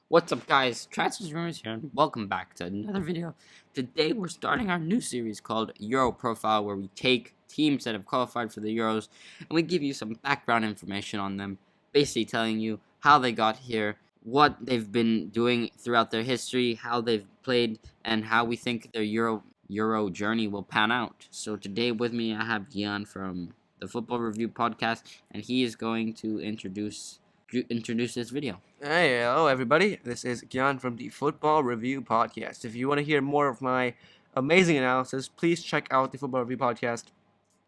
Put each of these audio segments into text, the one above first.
What's up, guys? Transfers Rumors here, and welcome back to another video. Today, we're starting our new series called Euro Profile, where we take teams that have qualified for the Euros, and we give you some background information on them, basically telling you how they got here, what they've been doing throughout their history, how they've played, and how we think their Euro journey will pan out. So today with me, I have Gian from the Football Review podcast, and he is going to introduce this video. Hey, hello everybody. This is Gian from the Football Review Podcast. If you want to hear more of my amazing analysis, please check out the Football Review Podcast,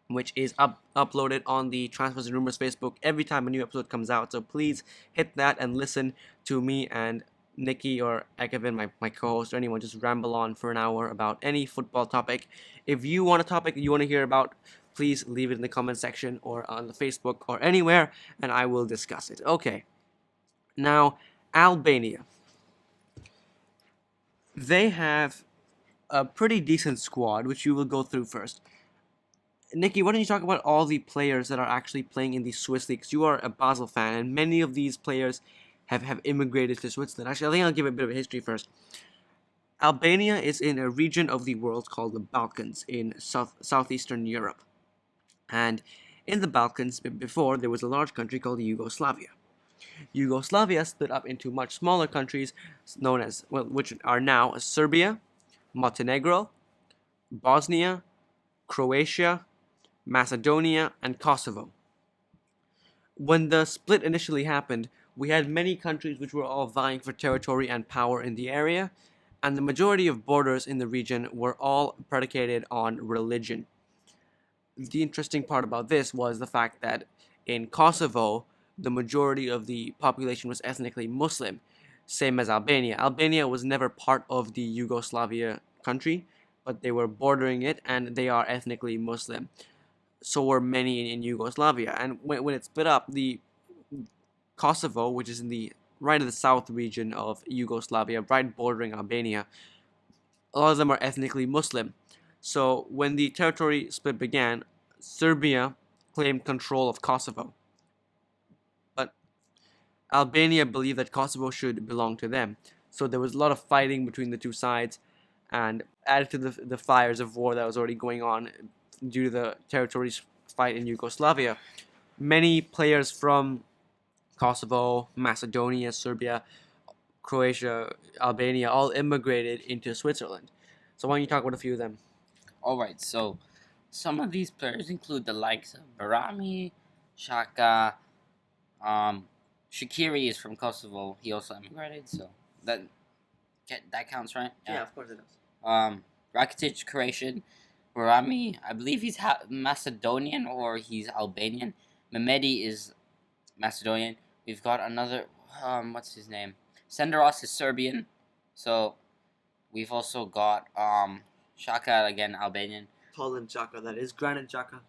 which is uploaded on the Transfers and Rumors Facebook every time a new episode comes out. So please hit that and listen to me and Nicky or Ekevin, my co-host, or anyone just ramble on for an hour about any football topic. If you want a topic you want to hear about, please leave it in the comment section or on the Facebook or anywhere, and I will discuss it. Okay. Now, Albania. They have a pretty decent squad, which you will go through first. Nicky, why don't you talk about all the players that are actually playing in the Swiss leagues? You are a Basel fan, and many of these players have immigrated to Switzerland. Actually, I think I'll give a bit of a history first. Albania is in a region of the world called the Balkans in southeastern Europe. And in the Balkans, before, there was a large country called Yugoslavia. Yugoslavia split up into much smaller countries known as, which are now Serbia, Montenegro, Bosnia, Croatia, Macedonia, and Kosovo. When the split initially happened, we had many countries which were all vying for territory and power in the area, and the majority of borders in the region were all predicated on religion. The interesting part about this was the fact that in Kosovo, the majority of the population was ethnically Muslim, same as Albania. Albania was never part of the Yugoslavia country, but they were bordering it, and they are ethnically Muslim. So were many in Yugoslavia. And when it split up, the Kosovo, which is in the right of the south region of Yugoslavia, right bordering Albania, a lot of them are ethnically Muslim. So when the territory split began, Serbia claimed control of Kosovo. But Albania believed that Kosovo should belong to them. So there was a lot of fighting between the two sides, and added to the fires of war that was already going on due to the territories fight in Yugoslavia. Many players from Kosovo, Macedonia, Serbia, Croatia, Albania all immigrated into Switzerland. So why don't you talk about a few of them? Alright, so some of these players include the likes of Barami, Shaka, Shaqiri is from Kosovo. He also immigrated, so that counts, right? Yeah, of course it does. Rakitic, Croatian. Barami, I believe he's Macedonian or he's Albanian. Mehmedi is Macedonian. We've got another, what's his name? Senderos is Serbian. So we've also got Shaka, again, Albanian. Poland Xhaka, that is. Granit Xhaka.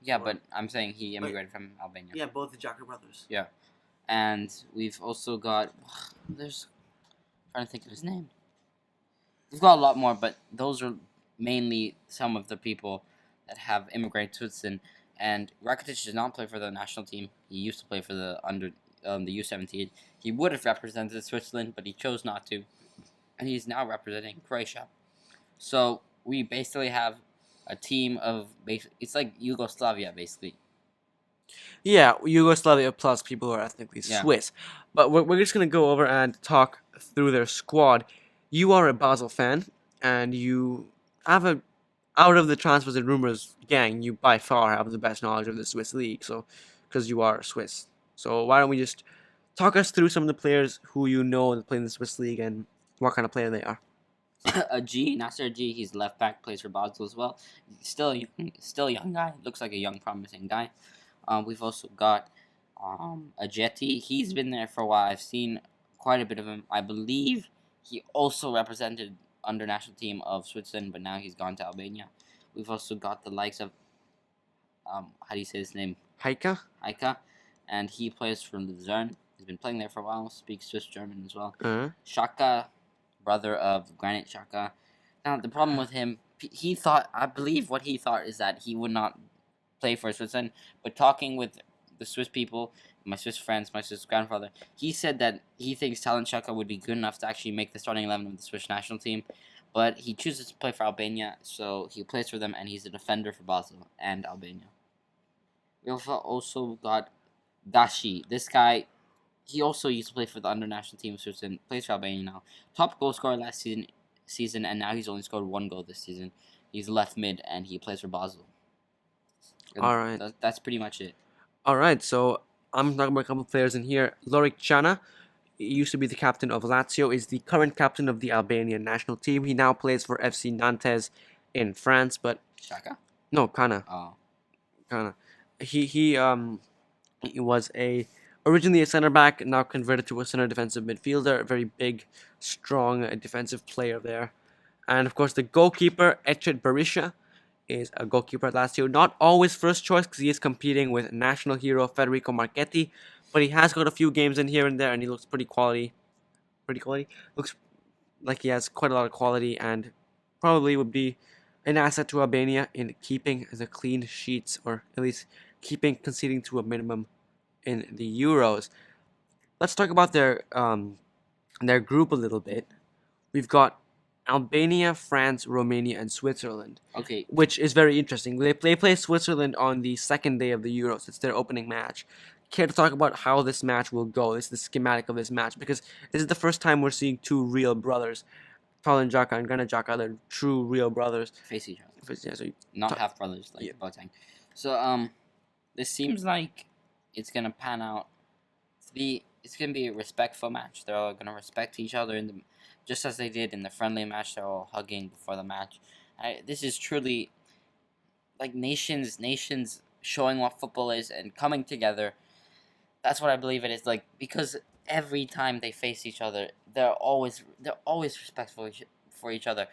Yeah, but I'm saying he immigrated from Albania. Yeah, both the Xhaka brothers. Yeah. And we've also got, I'm trying to think of his name. We've got a lot more, but those are mainly some of the people that have immigrated to Switzerland. And Rakitic does not play for the national team. He used to play for the U17. He would have represented Switzerland, but he chose not to. And he's now representing Croatia. So we basically have a team of, it's like Yugoslavia, basically. Yeah, Yugoslavia plus people who are ethnically Swiss. But we're just going to go over and talk through their squad. You are a Basel fan, and you have out of the Transfers and Rumors gang, you by far have the best knowledge of the Swiss league, so because you are Swiss. So why don't we just talk us through some of the players who you know that play in the Swiss league and what kind of player they are. Nasser G, he's left back, plays for Basel as well. Still a young guy. Looks like a young, promising guy. We've also got Ajeti. He's been there for a while. I've seen quite a bit of him. I believe he also represented under national team of Switzerland, but now he's gone to Albania. We've also got the likes of how do you say his name? Heika, and he plays for Luzern. He's been playing there for a while. Speaks Swiss German as well. Shaka, brother of Granit Xhaka. Now the problem with him, I believe what he thought is that he would not play for Switzerland. But talking with the Swiss people, my Swiss friends, my Swiss grandfather. He said that he thinks Talon Chaka would be good enough to actually make the starting 11 of the Swiss national team, but he chooses to play for Albania, so he plays for them, and he's a defender for Basel and Albania. We also got Dashi. This guy, he also used to play for the under national team of Switzerland, plays for Albania now. Top goal scorer last season, and now he's only scored 1 goal this season. He's left mid, and he plays for Basel. And All right. That's pretty much it. All right, so I'm talking about a couple of players in here. Lorik Chana, he used to be the captain of Lazio, is the current captain of the Albanian national team. He now plays for FC Nantes in France, but Shaka? no, Kana. Oh. Kana. He was originally a center back, now converted to a center defensive midfielder. A very big, strong defensive player there. And of course, the goalkeeper Echet Berisha is a goalkeeper at Lazio. Not always first choice because he is competing with national hero Federico Marchetti, but he has got a few games in here and there, and he looks pretty quality. Looks like he has quite a lot of quality, and probably would be an asset to Albania in keeping the clean sheets, or at least keeping conceding to a minimum in the Euros. Let's talk about their group a little bit. We've got Albania, France, Romania, and Switzerland. Okay. Which is very interesting. They play Switzerland on the second day of the Euros. It's their opening match. Care to talk about how this match will go? This is the schematic of this match, because this is the first time we're seeing two real brothers, Talon Jaka and Granit Xhaka. They're true real brothers. Face each other. Yeah, so not half brothers like Boateng. So this seems like it's gonna pan out to be. It's gonna be a respectful match. They're all gonna respect each other just as they did in the friendly match. They're all hugging before the match. This is truly like nations showing what football is and coming together. That's what I believe it is, like, because every time they face each other, they're always respectful for each other.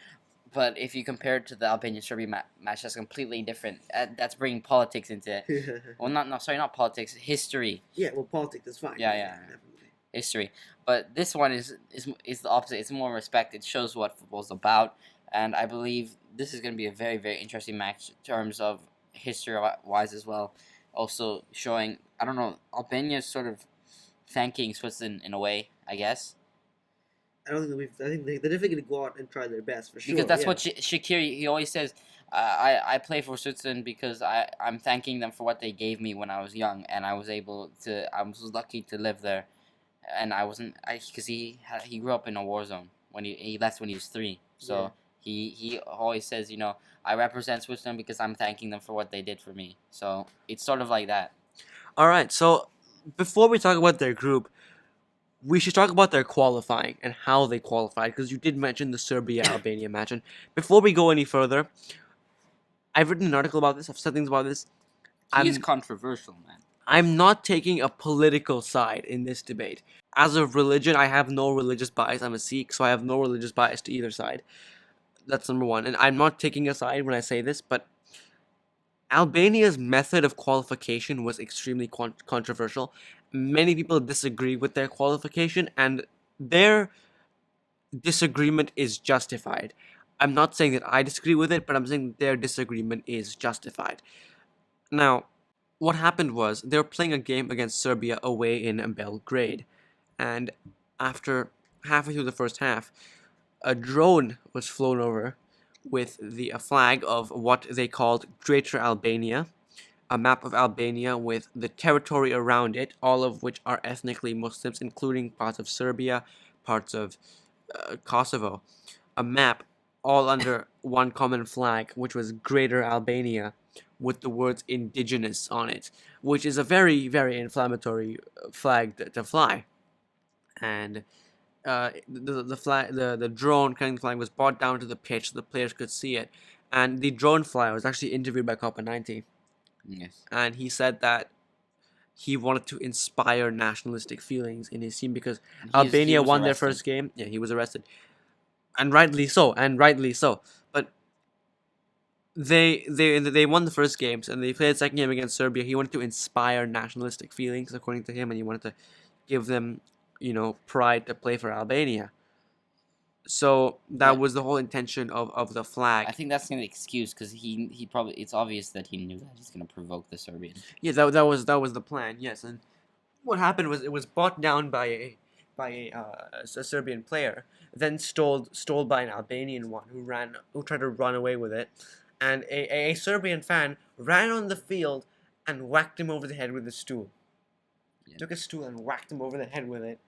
But if you compare it to the Albania-Serbia match, that's completely different. That's bringing politics into it. Well, not politics, history. Yeah, well, politics is fine. Yeah, definitely. History. But this one is the opposite. It's more respect. It shows what football's about, and I believe this is going to be a very, very interesting match in terms of history-wise as well. Also showing, I don't know, Albania's sort of thanking Switzerland in a way, I guess. I don't think I think they're definitely going to go out and try their best, for sure. Because that's what Shaqiri, he always says, I play for Switzerland because I'm thanking them for what they gave me when I was young, and I was lucky to live there, and because he grew up in a war zone when he left when he was 3, so yeah. He always says, I represent Switzerland because I'm thanking them for what they did for me. So it's sort of like that. All right. So before we talk about their group, we should talk about their qualifying and how they qualified, because you did mention the Serbia-Albania match. And before we go any further, I've written an article about this. I've said things about this. He's controversial, man. I'm not taking a political side in this debate. As of religion, I have no religious bias. I'm a Sikh, so I have no religious bias to either side. That's number one. And I'm not taking a side when I say this, but Albania's method of qualification was extremely controversial. Many people disagree with their qualification, and their disagreement is justified. I'm not saying that I disagree with it, but I'm saying their disagreement is justified. Now, what happened was they were playing a game against Serbia away in Belgrade, and after halfway through the first half, a drone was flown over with a flag of what they called Greater Albania, a map of Albania with the territory around it, all of which are ethnically Muslims, including parts of Serbia, parts of Kosovo. A map all under one common flag, which was Greater Albania, with the words indigenous on it, which is a very, very inflammatory flag to fly. And the drone carrying the flag was brought down to the pitch so the players could see it. And the drone flyer was actually interviewed by Copa 90. Yes. And he said that he wanted to inspire nationalistic feelings in his team because Albania won their first game. Yeah, he was arrested. And rightly so. But they won the first games and they played the second game against Serbia. He wanted to inspire nationalistic feelings, according to him, and he wanted to give them, pride to play for Albania. So that was the whole intention of the flag. I think that's an excuse because he probably, it's obvious that he knew that he's gonna provoke the Serbian. Yeah, that was the plan. Yes, and what happened was it was bought down by a Serbian player, then stole by an Albanian one who tried to run away with it, and a Serbian fan ran on the field and whacked him over the head with a stool. Yeah. Took a stool and whacked him over the head with it,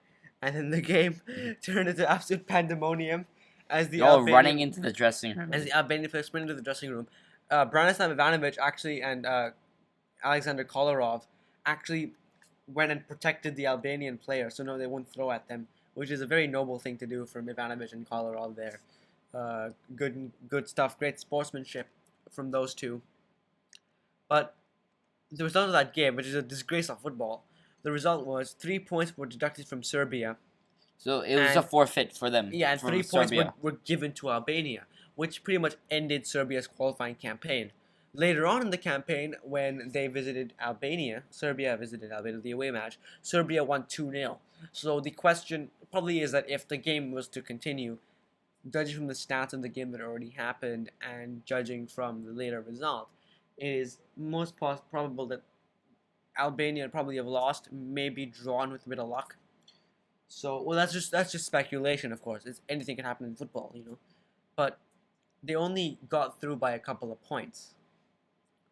and then the game turned into absolute pandemonium as the They're all Albanian, running into the dressing room. as the Albanian players sprint into the dressing room. Branislav Ivanovic actually and Alexander Kolarov actually went and protected the Albanian player, so no, they wouldn't throw at them, which is a very noble thing to do from Ivanovic and Kolarov there. Good stuff, great sportsmanship from those two. But the result of that game, which is a disgrace of football, the result was 3 points were deducted from Serbia. So it was a forfeit for them. Yeah, and from 3 points Serbia. were given to Albania, which pretty much ended Serbia's qualifying campaign. Later on in the campaign, when they visited Albania, Serbia visited Albania, the away match, Serbia won 2-0. So the question probably is that if the game was to continue, judging from the stats of the game that already happened and judging from the later result, it is most probable that Albania would probably have lost, maybe drawn with a bit of luck. So, well, that's just speculation, of course. Anything can happen in football, you know. But they only got through by a couple of points,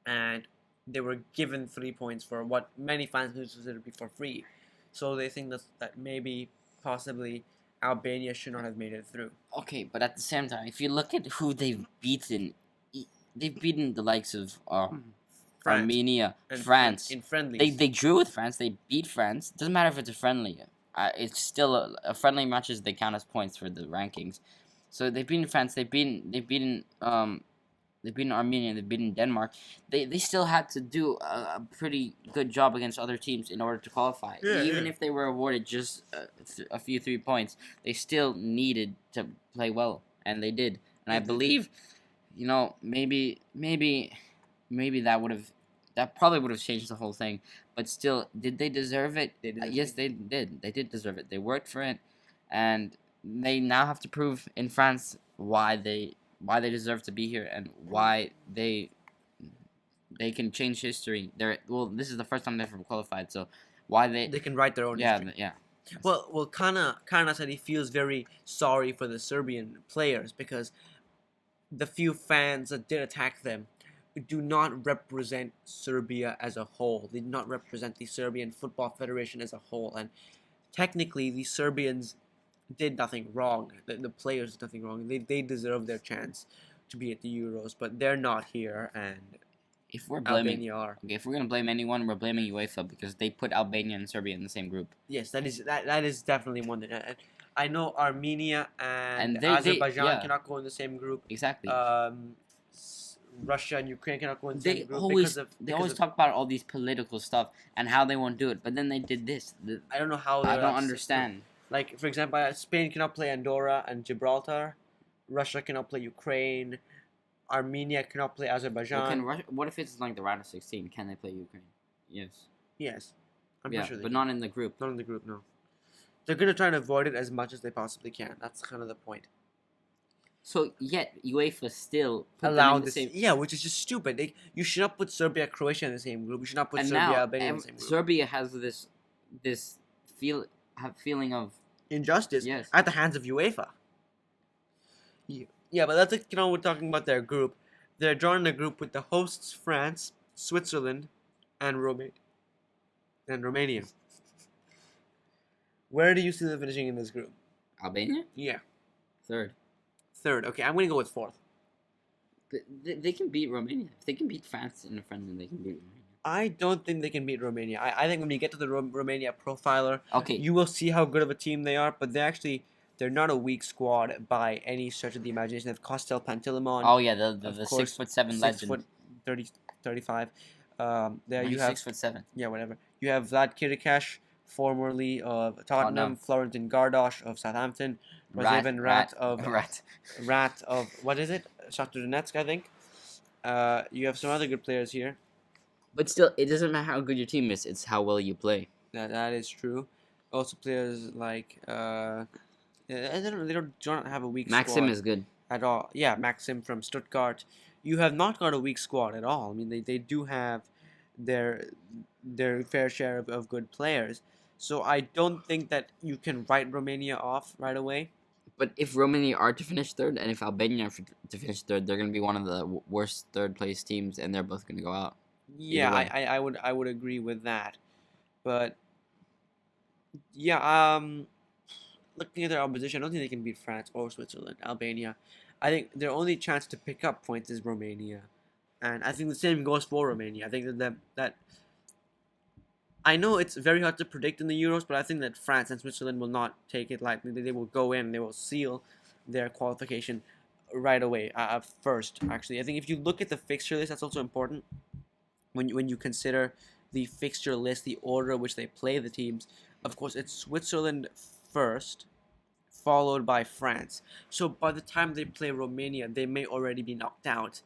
and they were given 3 points for what many fans consider to be for free. So they think that maybe, possibly, Albania should not have made it through. Okay, but at the same time, if you look at who they've beaten the likes of France Armenia, and France. in friendlies. They drew with France. They beat France. Doesn't matter if it's a friendly. It's still a friendly matches. They count as points for the rankings. So they've beaten France. They've beaten Armenia. They've beaten Denmark. They still had to do a pretty good job against other teams in order to qualify. Even if they were awarded just a few 3 points, they still needed to play well, and they did. And I believe, you know, maybe that probably would have changed the whole thing. But still, did they deserve it? Yes, they did. They did deserve it. They worked for it, and they now have to prove in France why they deserve to be here and why they can change history. This is the first time they've ever qualified, so why they can write their own history. Yeah. Well, Kana said he feels very sorry for the Serbian players because the few fans that did attack them do not represent Serbia as a whole. They do not represent the Serbian Football Federation as a whole. And technically, the Serbians did nothing wrong. The players did nothing wrong. They deserve their chance to be at the Euros, but they're not here. And if we're blaming, Albania are. Okay, if we're gonna blame anyone, we're blaming UEFA because they put Albania and Serbia in the same group. Yes, that is definitely one that. I know Armenia and they Azerbaijan cannot go in the same group. Exactly. Russia and Ukraine cannot go in the same group They always talk about all these political stuff and how they won't do it, but then they did this. I don't know how. I don't understand. Like, for example, Spain cannot play Andorra and Gibraltar. Russia cannot play Ukraine. Armenia cannot play Azerbaijan. What if it's like the round of 16? Can they play Ukraine? Yes. Yes. I'm pretty sure they but can. not in the group. Not in the group, no. They're going to try and avoid it as much as they possibly can. That's kind of the point. So, yet, UEFA still allow this. Yeah, which is just stupid. You should not put Serbia, Croatia in the same group. You should not put Serbia, Albania in the same group. Serbia has this feeling of injustice at the hands of UEFA. Yeah, but that's we're talking about their group. They're drawn in a group with the hosts France, Switzerland, and Romania. Where do you see them finishing in this group? Albania? Yeah. Third. Okay, I'm going to go with fourth. But they can beat Romania. If they can beat France in a friendly, they can beat Romania. I don't think they can beat Romania. I think when you get to the Romania profiler, okay, you will see how good of a team they are, but they're not a weak squad by any stretch of the imagination. They have Kostel Pantilimon. Oh yeah, the 6'7" legend. 35. There you have 6'7". Yeah, whatever. You have Vlad Kirikash, formerly of Tottenham, Florentin Gardosh of Southampton, Razevan Rat of what is it? Shakhtar Donetsk, I think. You have some other good players here. But still, it doesn't matter how good your team is; it's how well you play. That is true. Also, players like they don't have a weak Maxim squad is good at all. Yeah, Maxim from Stuttgart. You have not got a weak squad at all. I mean, they do have their fair share of good players. So I don't think that you can write Romania off right away. But if Romania are to finish third, and if Albania are to finish third, they're going to be one of the worst third place teams, and they're both going to go out. Yeah, Either way. I would agree with that. But yeah, looking at their opposition, I don't think they can beat France or Switzerland. Albania, I think their only chance to pick up points is Romania, and I think the same goes for Romania. I think that I know it's very hard to predict in the Euros, but I think that France and Switzerland will not take it lightly. They will go in, they will seal their qualification right away. First, actually, I think if you look at the fixture list, that's also important when you consider the fixture list, the order which they play the teams. Of course, it's Switzerland first, followed by France. So by the time they play Romania, they may already be knocked out.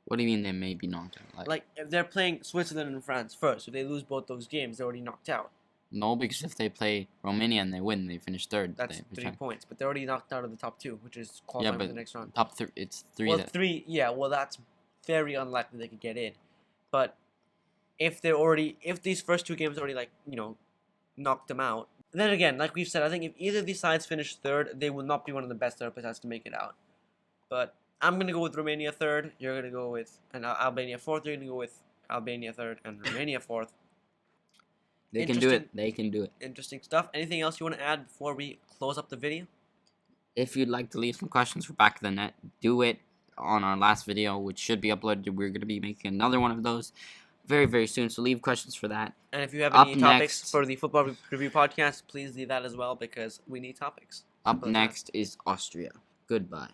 What do you mean they may be knocked out? Like if they're playing Switzerland and France first, if they lose both those games, they're already knocked out. No, because if they play Romania and they win, they finish third. That's 3 points, but they're already knocked out of the top 2, which is qualifying for the next round. Top 3, it's 3. Well, 3, yeah. Well, that's very unlikely they could get in. But if these first 2 games already knocked them out, then again, like we've said, I think if either of these sides finish third, they will not be one of the best third places to make it out. But I'm going to go with Romania third. You're going to go with Albania fourth. You're going to go with Albania third and Romania fourth. They can do it. They can do it. Interesting stuff. Anything else you want to add before we close up the video? If you'd like to leave some questions for Back of the Net, do it on our last video, which should be uploaded. We're going to be making another one of those very, very soon, so leave questions for that. And if you have any topics for the Football Review podcast, please leave that as well, because we need topics. Up next is Austria. Goodbye.